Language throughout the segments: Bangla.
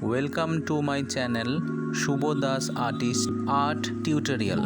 Welcome to my channel Shubho Das artist art tutorial.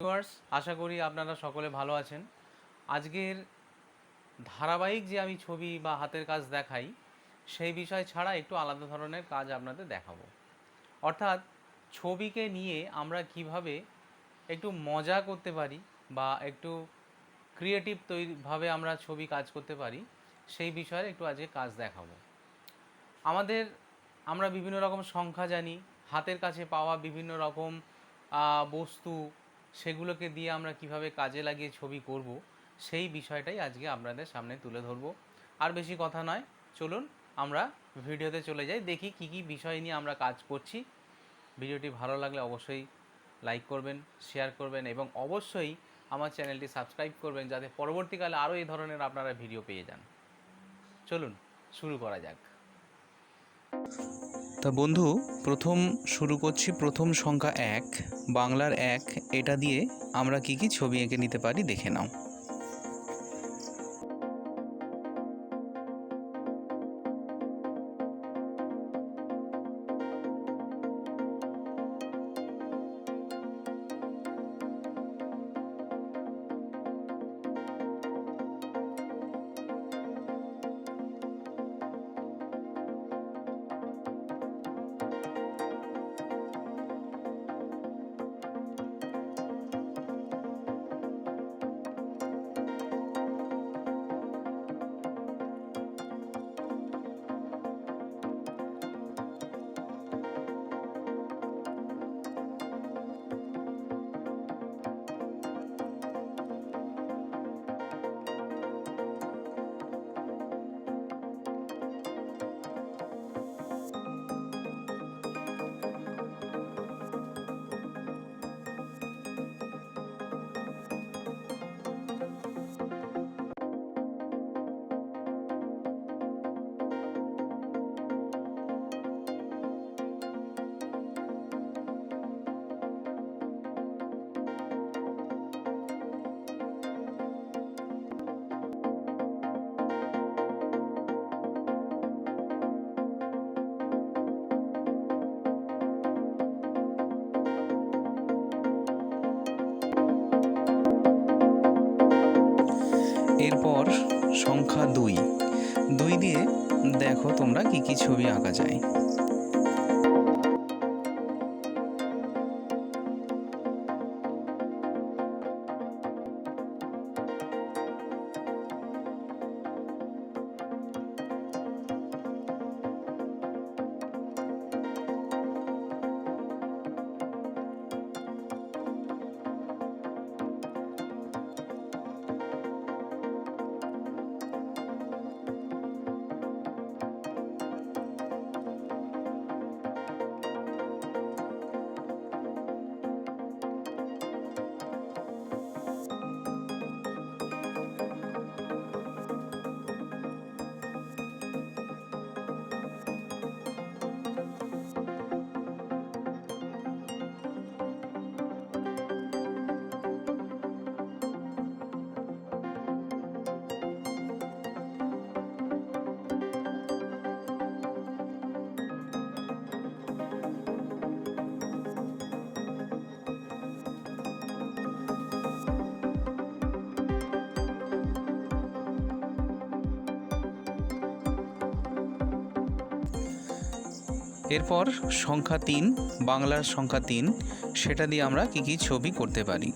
Viewers, আশা করি আপনারা সকলে ভালো আছেন। আজকের ধারাবাহিক যে আমি ছবি বা হাতের কাজ দেখাই সেই বিষয় ছাড়া একটু আলাদা ধরনের কাজ আপনাদের দেখাবো। অর্থাৎ ছবিকে নিয়ে আমরা কিভাবে একটু মজা করতে পারি বা একটু ক্রিয়েটিভ ভাবে আমরা ছবি কাজ করতে পারি সেই বিষয়ে একটু আজকে কাজ দেখাবো। আমরা বিভিন্ন রকম সংখ্যা জানি, হাতের কাছে পাওয়া বিভিন্ন রকম বস্তু, সেগুলোকে দিয়ে আমরা কিভাবে কাজে লাগিয়ে ছবি করব সেই বিষয়টাই আজকে আপনাদের সামনে তুলে ধরব। আর বেশি কথা নয়, চলুন আমরা ভিডিওতে চলে যাই, দেখি কি কি বিষয় নিয়ে আমরা কাজ করছি। ভিডিওটি ভালো লাগলে অবশ্যই লাইক করবেন, শেয়ার করবেন এবং অবশ্যই আমার চ্যানেলটি সাবস্ক্রাইব করবেন, যাতে পরবর্তীকালে আরও এই ধরনের আপনারা ভিডিও পেয়ে যান। চলুন শুরু করা যাক। তা বন্ধু, প্রথম শুরু করছি। প্রথম সংখ্যা 1, বাংলার 1, এটা দিয়ে আমরা কি কি ছবি এঁকে নিতে পারি দেখে নাও। এরপর সংখ্যা 2 দিয়ে দেখো তোমরা কি কি ছবি আঁকা যায়। এরপর সংখ্যা 3, বাংলার সংখ্যা 3, সেটা দিয়ে আমরা কি কি ছবি করতে পারি।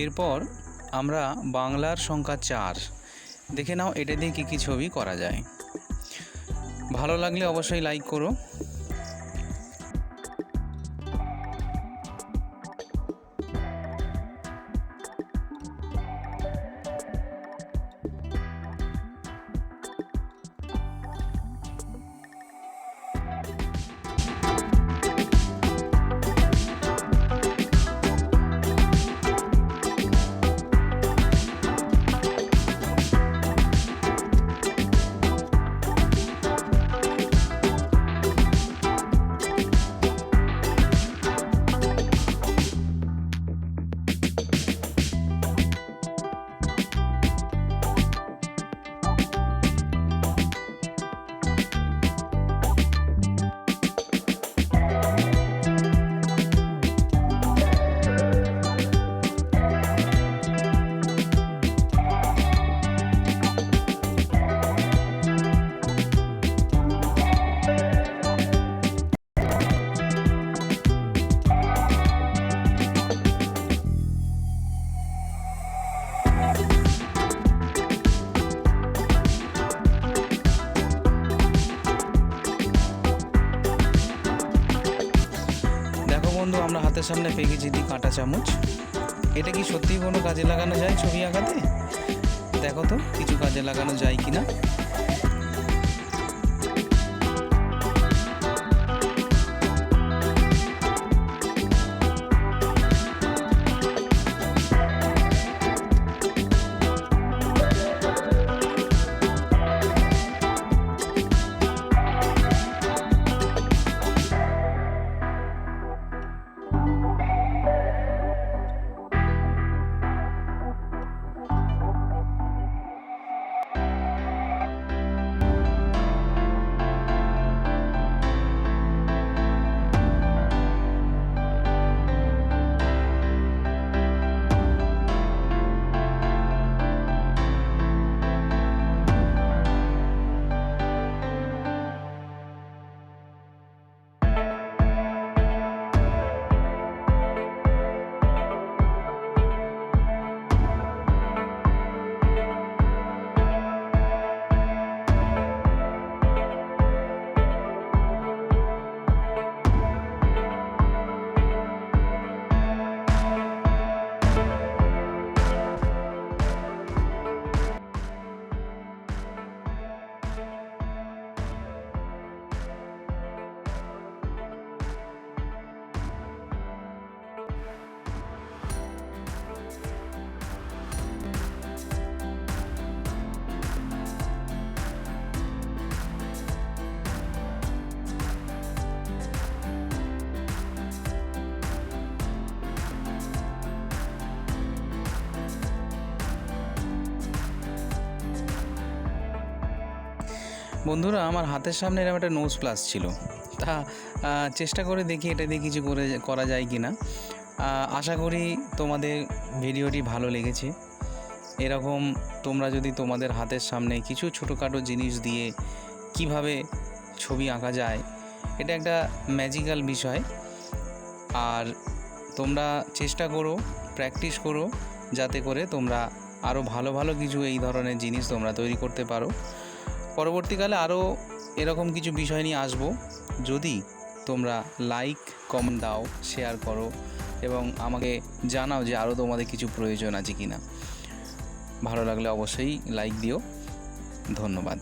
এরপর আমরা বাংলার সংখ্যা 4 দেখে নাও, এটা দিয়ে কী কী ছবি করা যায়। ভালো লাগলে অবশ্যই লাইক করো। বন্ধু, আমরা হাতের সামনে পেয়ে গেছি কাঁটা চামচ। এটা কি সত্যি কোনো কাজে লাগানো যায় ছবি আঁকাতে? দেখো তো কিছু কাজে লাগানো যায় কিনা। বন্ধুরা, আমার হাতের সামনে এরকম একটা নোজ প্লাস ছিল, তা চেষ্টা করে দেখি এটা দিয়ে কিছু করা যায় কি না। আশা করি তোমাদের ভিডিওটি ভালো লেগেছে। এরকম তোমরা যদি তোমাদের হাতের সামনে কিছু ছোটোখাটো জিনিস দিয়ে কিভাবে ছবি আঁকা যায়, এটা একটা ম্যাজিক্যাল বিষয়। আর তোমরা চেষ্টা করো, প্র্যাকটিস করো, যাতে করে তোমরা আরও ভালো ভালো কিছু এই ধরনের জিনিস তোমরা তৈরি করতে পারো। পরবর্তীকালে আরও এরকম কিছু বিষয় নিয়ে আসবো। যদি তোমরা লাইক, কমেন্ট দাও, শেয়ার করো এবং আমাকে জানাও যে আরও তোমাদের কিছু প্রয়োজন আছে কি না। ভালো লাগলে অবশ্যই লাইক দিও। ধন্যবাদ।